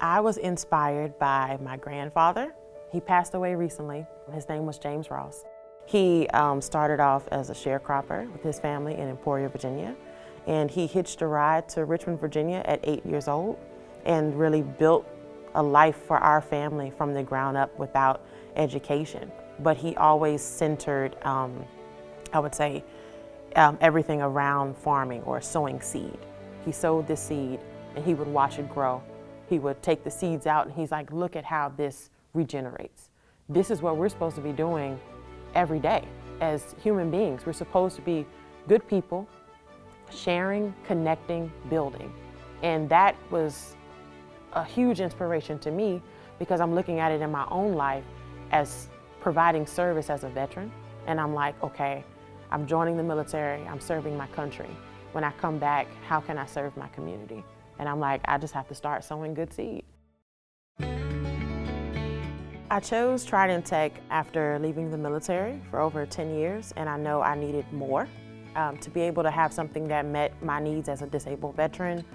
I was inspired by my grandfather. He passed away recently. His name was James Ross. He started off as a sharecropper with his family in Emporia, Virginia, and he hitched a ride to Richmond, Virginia at 8 years old and really built a life for our family from the ground up without education. But he always centered, I would say, everything around farming or sowing seed. He sowed the seed and he would watch it grow. He would take the seeds out and he's like, look at how this regenerates. This is what we're supposed to be doing every day as human beings. We're supposed to be good people, sharing, connecting, building. And that was a huge inspiration to me because I'm looking at it in my own life as providing service as a veteran. And I'm like, okay, I'm joining the military, I'm serving my country. When I come back, how can I serve my community? And I'm like, I just have to start sowing good seed. I chose Trident Tech after leaving the military for over 10 years, and I know I needed more. To be able to have something that met my needs as a disabled veteran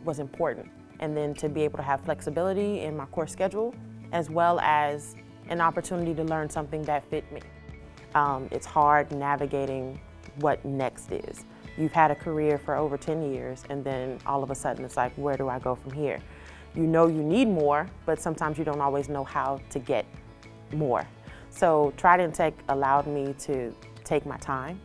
was important. And then to be able to have flexibility in my course schedule, as well as an opportunity to learn something that fit me. It's hard navigating what next is. You've had a career for over 10 years and then all of a sudden it's like, where do I go from here? You know you need more, but sometimes you don't always know how to get more. So Trident Tech allowed me to take my time,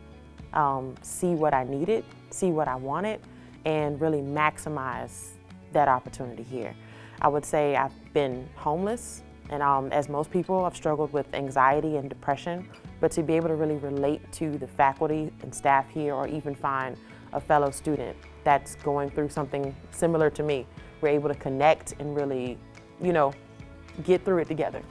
see what I needed, see what I wanted, and really maximize that opportunity here. I would say I've been homeless, and as most people, I've struggled with anxiety and depression, but to be able to really relate to the faculty and staff here, or even find a fellow student that's going through something similar to me, we're able to connect and really, get through it together.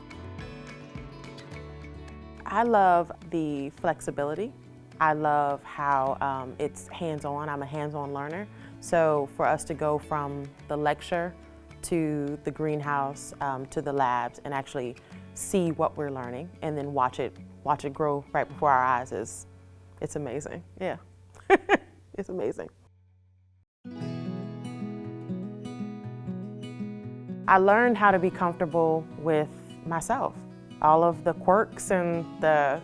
I love the flexibility. I love how it's hands-on. I'm a hands-on learner. So for us to go from the lecture to the greenhouse, to the labs, and actually see what we're learning and then watch it grow right before our eyes it's amazing. Yeah, it's amazing. I learned how to be comfortable with myself. All of the quirks and the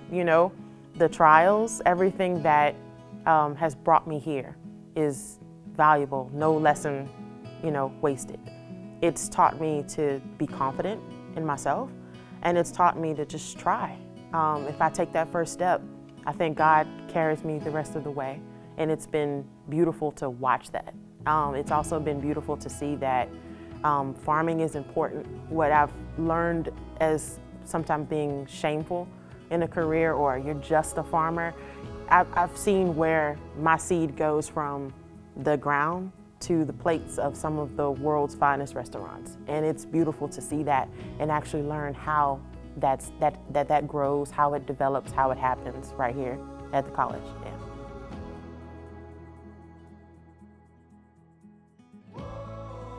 trials, everything that has brought me here is valuable, no lesson, wasted. It's taught me to be confident in myself, and it's taught me to just try. If I take that first step, I think God carries me the rest of the way, and it's been beautiful to watch that. It's also been beautiful to see that farming is important. What I've learned as sometimes being shameful in a career, or you're just a farmer, I've seen where my seed goes from the ground to the plates of some of the world's finest restaurants. And it's beautiful to see that and actually learn how that grows, how it develops, how it happens right here at the college. Yeah.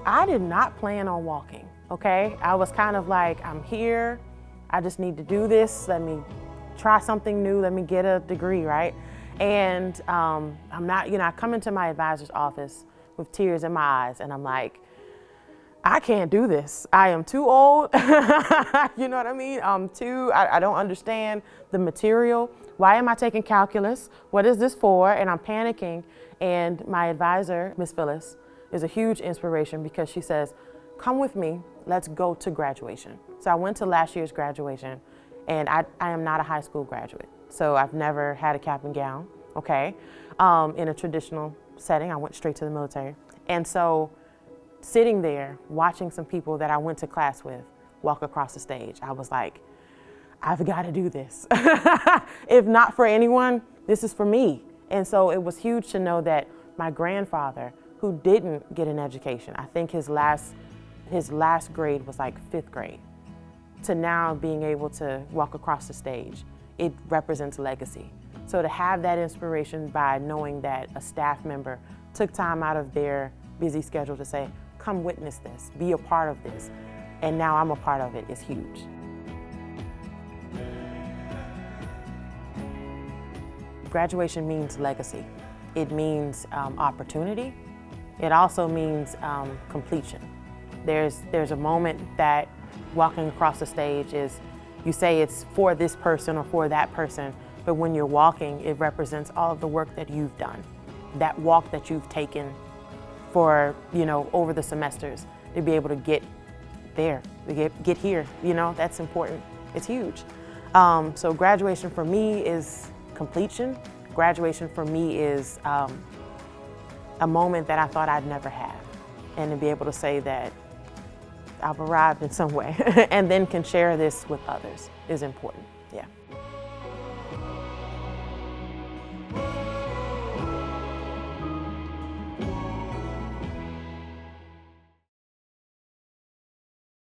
I did not plan on walking, okay? I was kind of like, I'm here, I just need to do this, let me try something new, let me get a degree, right? And I'm not, I come into my advisor's office with tears in my eyes, and I'm like, I can't do this. I am too old. You know what I mean? I don't understand the material. Why am I taking calculus? What is this for? And I'm panicking. And my advisor, Miss Phyllis, is a huge inspiration because she says, come with me, let's go to graduation. So I went to last year's graduation, and I am not a high school graduate. So I've never had a cap and gown, okay? In a traditional setting, I went straight to the military. And so sitting there, watching some people that I went to class with walk across the stage, I was like, I've got to do this. If not for anyone, this is for me. And so it was huge to know that my grandfather, who didn't get an education, I think his last grade was like 5th grade, to now being able to walk across the stage, it represents legacy. So to have that inspiration by knowing that a staff member took time out of their busy schedule to say, come witness this, be a part of this, and now I'm a part of it, is huge. Graduation means legacy. It means opportunity. It also means completion. There's a moment that walking across the stage is, you say it's for this person or for that person, but when you're walking, it represents all of the work that you've done, that walk that you've taken for, over the semesters, to be able to get there, to get here, that's important. It's huge. So graduation for me is completion. Graduation for me is a moment that I thought I'd never have. And to be able to say that I've arrived in some way and then can share this with others is important, yeah.